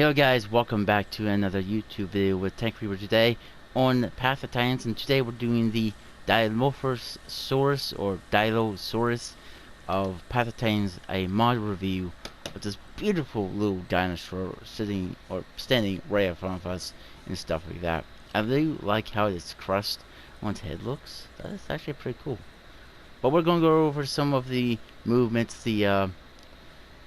Yo guys, welcome back to another YouTube video with Tank Reaper today on Path of Titans, and today we're doing the Dilophosaurus of Path of Titans, a mod review of this beautiful little dinosaur sitting or standing right in front of us and stuff like that. I really like how its crust on its head looks. That's actually pretty cool. But we're going to go over some of the movements, the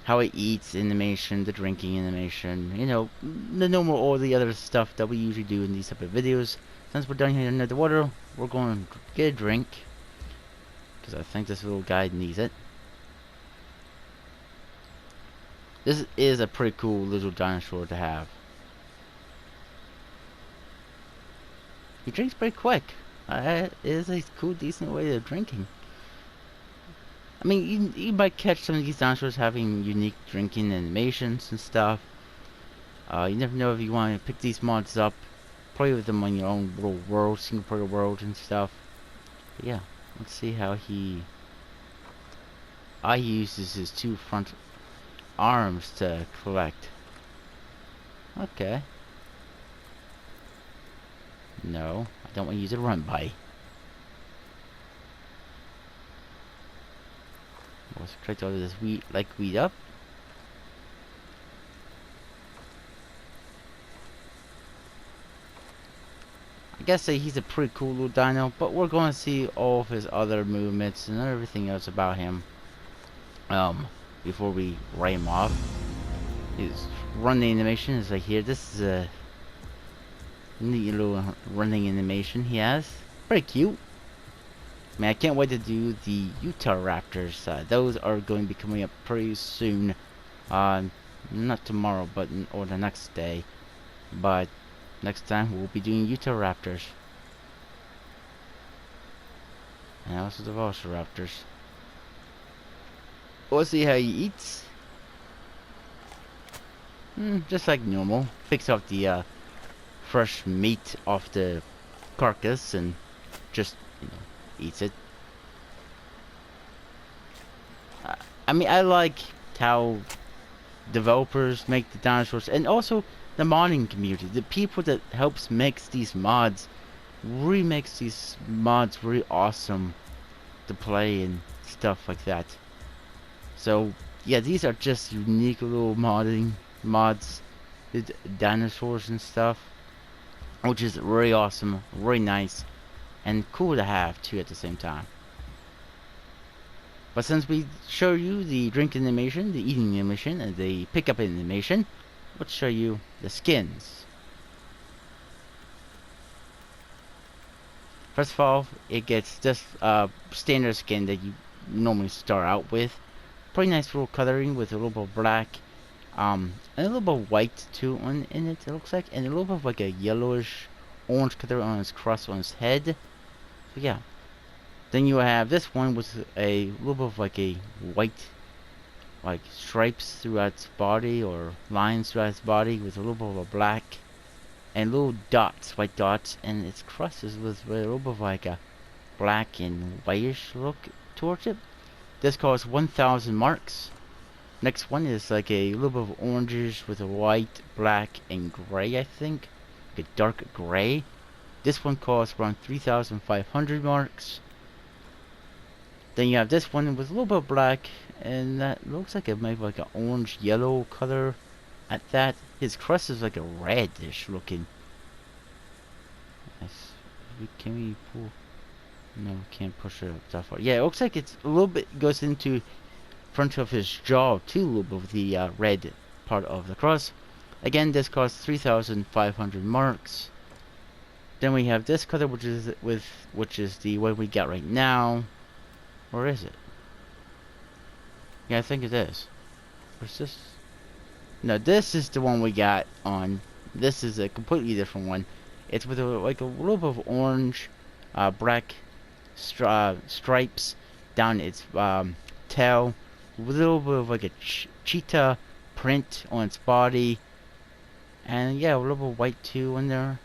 how it eats animation, the drinking animation, you know, the normal, all the other stuff that we usually do in these type of videos. Since we're down here under the water, we're going to get a drink, because I think this little guy needs it. This is a pretty cool little dinosaur to have. He drinks pretty quick. It is a cool, decent way of drinking. I mean, you might catch some of these dinosaurs having unique drinking animations and stuff. You never know if you want to pick these mods up, play with them on your own little world, single player world and stuff. But yeah, let's see how he uses his two front arms to collect. Okay. No, I don't want to use a run by. Let's try to order this weed up. I guess he's a pretty cool little dino, but we're going to see all of his other movements and everything else about him before we write him off. His running animation is right here. This is a neat little running animation he has. Pretty cute. Man, I can't wait to do the Utah Raptors. Those are going to be coming up pretty soon. Not tomorrow, but or the next day. But next time we'll be doing Utah Raptors. And also the Velociraptors. We'll see how he eats. Just like normal. Picks up the fresh meat off the carcass and just, you know, eats it. I mean, I like how developers make the dinosaurs, and also the modding community, the people that helps makes these mods, really makes these mods really awesome to play and stuff like that. So yeah, these are just unique little mods with dinosaurs and stuff, which is really awesome, really nice, and cool to have too at the same time. But since we show you the drink animation, the eating animation, and the pickup animation, let's show you the skins. First of all, it gets this standard skin that you normally start out with. Pretty nice little coloring with a little bit of black, and a little bit of white too in it. It looks like, and a little bit of like a yellowish orange color on his crust on his head. So yeah. Then you have this one with a little bit of like a white, like stripes throughout its body, or lines throughout its body, with a little bit of a black and little dots, white dots, and its crust is with a little bit of like a black and whitish look towards it. This costs 1,000 marks. Next one is like a little bit of oranges with a white, black, and gray, I think. Like a dark gray. This one costs around 3,500 marks. Then you have this one with a little bit of black, and that looks like it might be like an orange-yellow color at that. His crust is like a reddish looking. Nice. Can we pull? No, we can't push it up that far. Yeah, it looks like it's a little bit goes into front of his jaw too, a little bit of the red part of the crust. Again, this costs 3,500 marks. Then we have this color, which is the one we got right now. Or is it? Yeah, I think it is. Where's this? No, this is the one we got on. This is a completely different one. It's with like a little bit of orange, black stripes down its tail, with a little bit of like a cheetah print on its body, and yeah, a little bit of white too in there.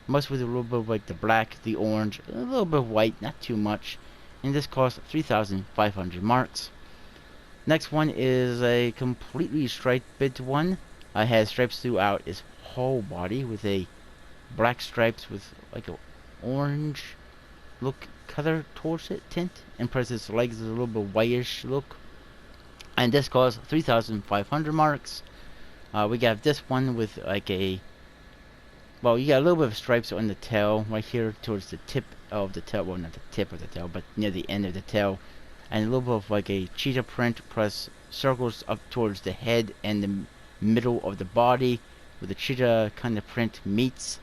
Mostly with a little bit of like the black, the orange, a little bit of white, not too much. And this costs 3,500 marks. Next one is a completely striped one It has stripes throughout its whole body with a black stripes with like a orange look color towards it tint, and plus its legs is a little bit whitish look. And this costs 3,500 marks. We got this one with like a, well, you got a little bit of stripes on the tail right here towards the tip of the tail. Well, not the tip of the tail, but near the end of the tail. And a little bit of like a cheetah print plus circles up towards the head and the middle of the body where the cheetah kind of print meets.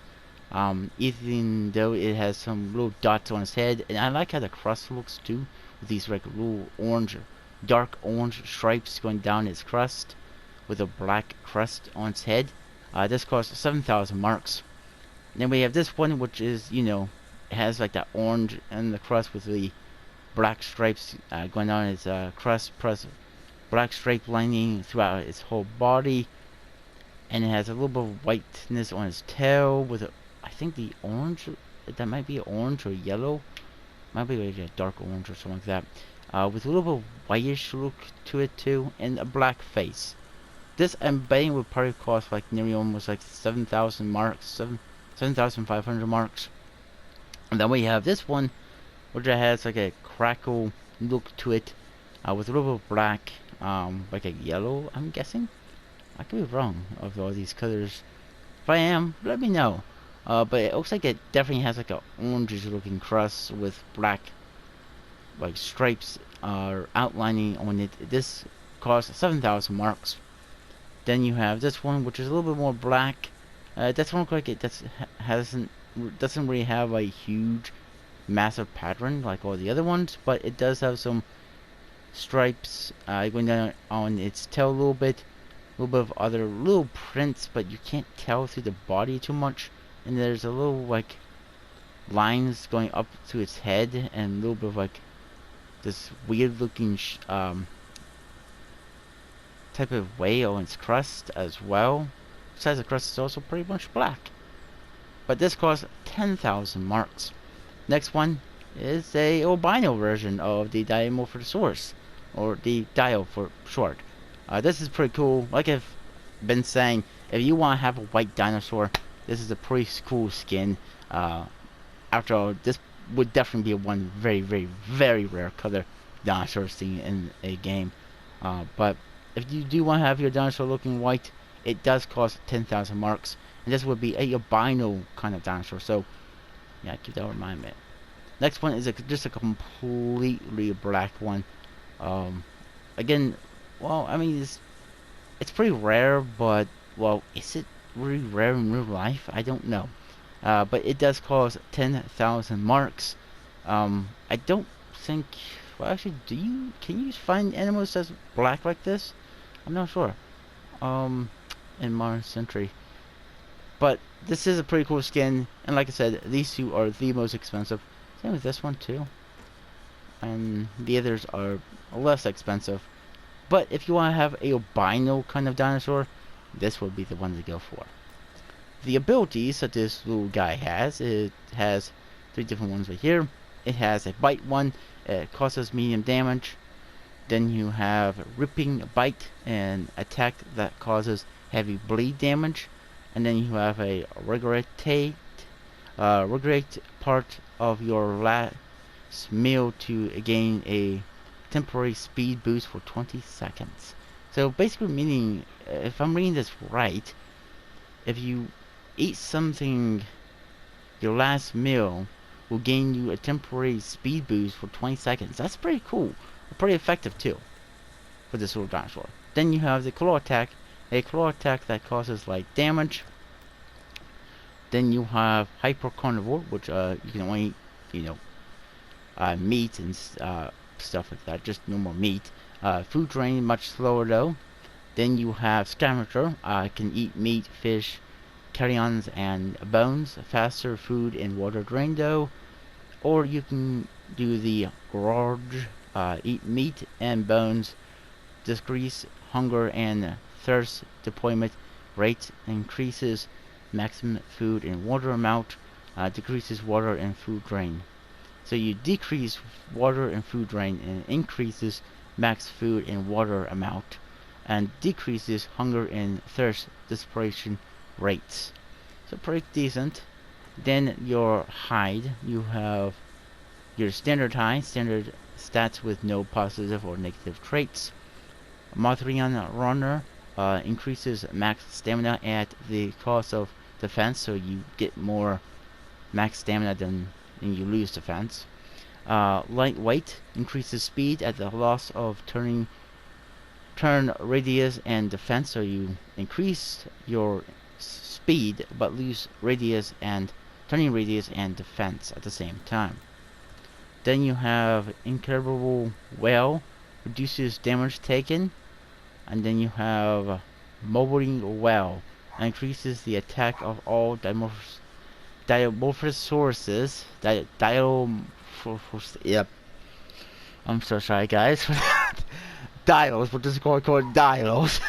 Even though it has some little dots on its head. And I like how the crust looks too, with these like little orange, dark orange stripes going down its crust with a black crust on its head. This costs 7,000 marks. Then we have this one, which is, you know, it has like that orange in the crust with the black stripes going down its crust, plus black stripe lining throughout its whole body. And it has a little bit of whiteness on its tail with a, I think the orange, that might be orange or yellow. Might be like a dark orange or something like that. With a little bit of whitish look to it too, and a black face. This I'm betting would probably cost like nearly almost like 7,000 marks, 7,500 marks. And then we have this one, which has like a crackle look to it, with a little bit of black, like a yellow, I'm guessing. I could be wrong of all these colors. If I am, let me know. But it looks like it definitely has like a orangish looking crust with black like stripes outlining on it. This costs 7,000 marks. Then you have this one, which is a little bit more black. That's one like it doesn't really have a huge, massive pattern like all the other ones, but it does have some stripes going down on its tail a little bit of other little prints, but you can't tell through the body too much. And there's a little like lines going up to its head, and a little bit of like this weird looking type of way on its crust as well. Besides, the crust is also pretty much black. But this costs 10,000 marks. Next one is a albino version of the Dilophosaurus, or the Dio for short. This is pretty cool. Like I've been saying, if you want to have a white dinosaur, this is a pretty cool skin. After all, this would definitely be one very, very, very rare color dinosaur seen in a game. But if you do want to have your dinosaur looking white, it does cost 10,000 marks. And this would be a albino kind of dinosaur. So, yeah, keep that in mind, man. Next one is just a completely black one. Again, well, I mean, it's pretty rare, but, well, is it really rare in real life? I don't know. But it does cost 10,000 marks. I don't think, well, actually, can you find animals that's black like this? I'm not sure. In modern century. But this is a pretty cool skin, and like I said, these two are the most expensive. Same with this one too. And the others are less expensive. But if you want to have a albino kind of dinosaur, this would be the one to go for. The abilities that this little guy has, it has 3 different ones right here. It has a bite one, it causes medium damage. Then you have ripping bite, and attack that causes heavy bleed damage. And then you have a regurgitate part of your last meal to gain a temporary speed boost for 20 seconds. So basically meaning, if I'm reading this right, if you eat something, your last meal will gain you a temporary speed boost for 20 seconds. That's pretty cool. Pretty effective too for this little dinosaur. Then you have the claw attack, a claw attack that causes like damage. Then you have hyper carnivore, which you can only eat, meat and stuff like that, just normal meat. Food drain much slower though. Then you have scavenger, can eat meat, fish, carrions, and bones. Faster food and water drain though. Or you can do the gorge, eat meat and bones, decrease hunger and thirst deployment rate, increases maximum food and water amount, decreases water and food drain. So you decrease water and food drain and increases max food and water amount. and decreases hunger and thirst dissipation rates. So pretty decent. Then your hide, you have your standard hide, standard stats with no positive or negative traits. Mothrian Runner increases max stamina at the cost of defense, so you get more max stamina than you lose defense. Lightweight increases speed at the loss of turn radius and defense, so you increase your speed but lose radius and turning radius and defense at the same time. Then you have Incredible Whale, reduces damage taken, and then you have Mobbing Whale, increases the attack of all Dilophosaurus. Yep. I'm so sorry, guys, for that. Dials, we'll just call it dials.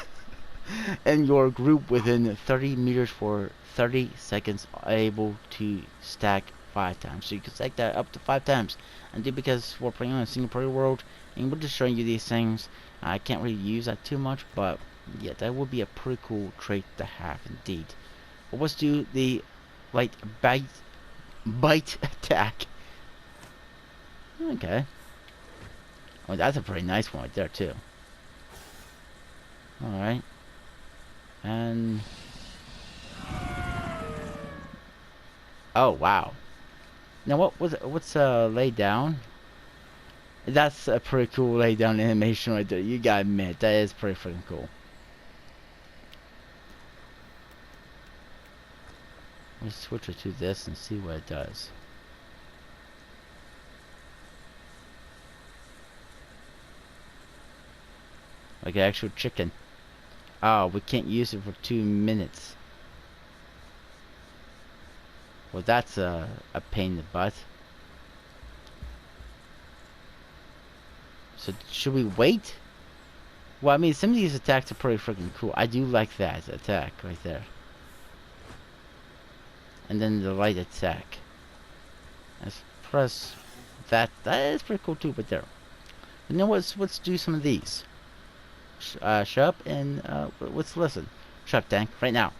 And your group within 30 meters for 30 seconds, able to stack 5 times. So you can stack that up to 5 times. And because we're playing on a single player world, and we're just showing you these things, I can't really use that too much, but yeah, that would be a pretty cool trait to have indeed. But let's do the light bite attack. Okay. Oh, that's a pretty nice one right there too. Alright. And oh wow. Now what's lay down? That's a pretty cool lay down animation right there. You gotta admit, that is pretty freaking cool. Let's switch it to this and see what it does. Like an actual chicken. Oh, we can't use it for 2 minutes. Well, that's a pain in the butt. So, should we wait? Well, I mean, some of these attacks are pretty freaking cool. I do like that attack right there. And then the light attack. Let's press that. That is pretty cool too, but there. You know what? Let's do some of these. Shut up and let's listen. Shut up, tank, right now.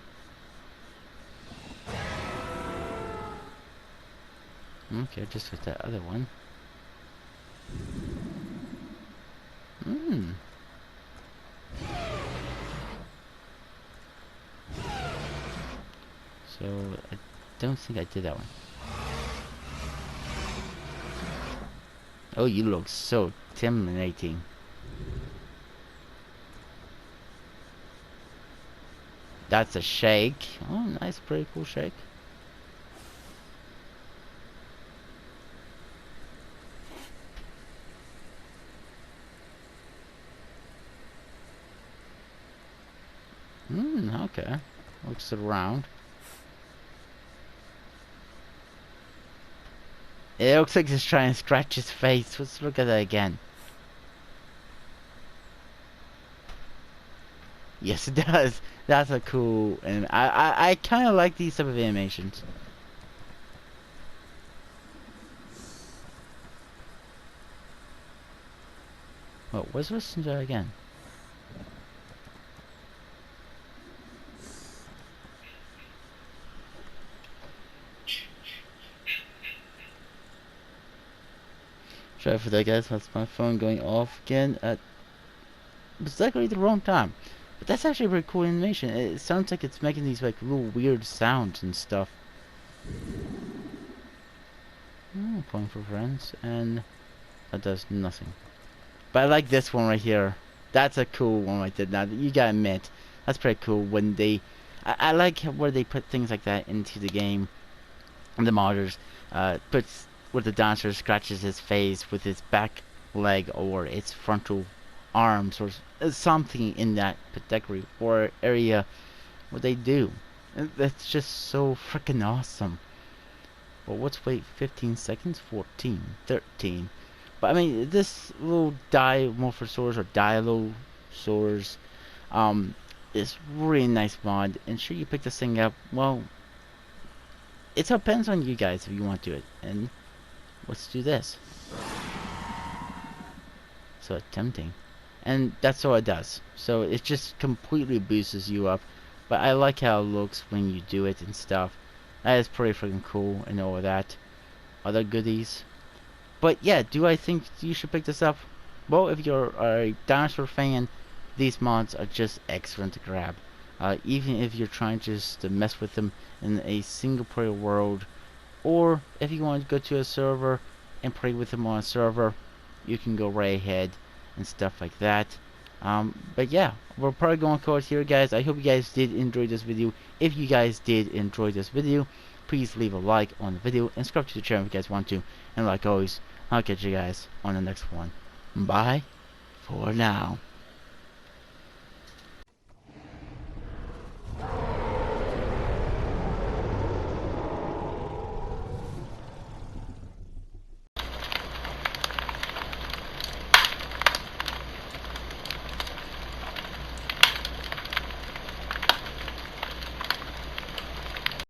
Okay, just with that other one. So I don't think I did that one. Oh, you look so intimidating. That's a shake. Oh, nice, pretty cool shake. Okay. Looks around. It looks like he's trying to scratch his face. Let's look at that again. Yes, it does. That's a cool, and I kind of like these type of animations. Oh, let's listen to that again. Sorry for that, guys. That's my phone going off again at exactly the wrong time. But that's actually a very cool animation. It sounds like it's making these like little weird sounds and stuff. Playing for friends, and that does nothing. But I like this one right here. That's a cool one right there. Now you gotta admit, that's pretty cool when they. I like where they put things like that into the game. And the modders puts where the dinosaur scratches his face with his back leg or its frontal arms or something in that particular or area what they do. And that's just so freaking awesome. Well, let's wait 15 seconds. 14, 13. But I mean, this little Dilophosaurus or Dilophosaurus is really nice mod. And sure, you pick this thing up. Well, it depends on you guys if you want to do it. And let's do this. So tempting. and that's all it does. So it just completely boosts you up. But I like how it looks when you do it and stuff. That is pretty freaking cool and all of that. Other goodies. But yeah, do I think you should pick this up? Well, if you're a dinosaur fan, these mods are just excellent to grab. Even if you're trying just to mess with them in a single player world, or if you want to go to a server and play with them on a server, you can go right ahead and stuff like that. But yeah, we're probably going to call it here, guys. I hope you guys did enjoy this video. If you guys did enjoy this video, please leave a like on the video and subscribe to the channel if you guys want to. And like always, I'll catch you guys on the next one. Bye for now.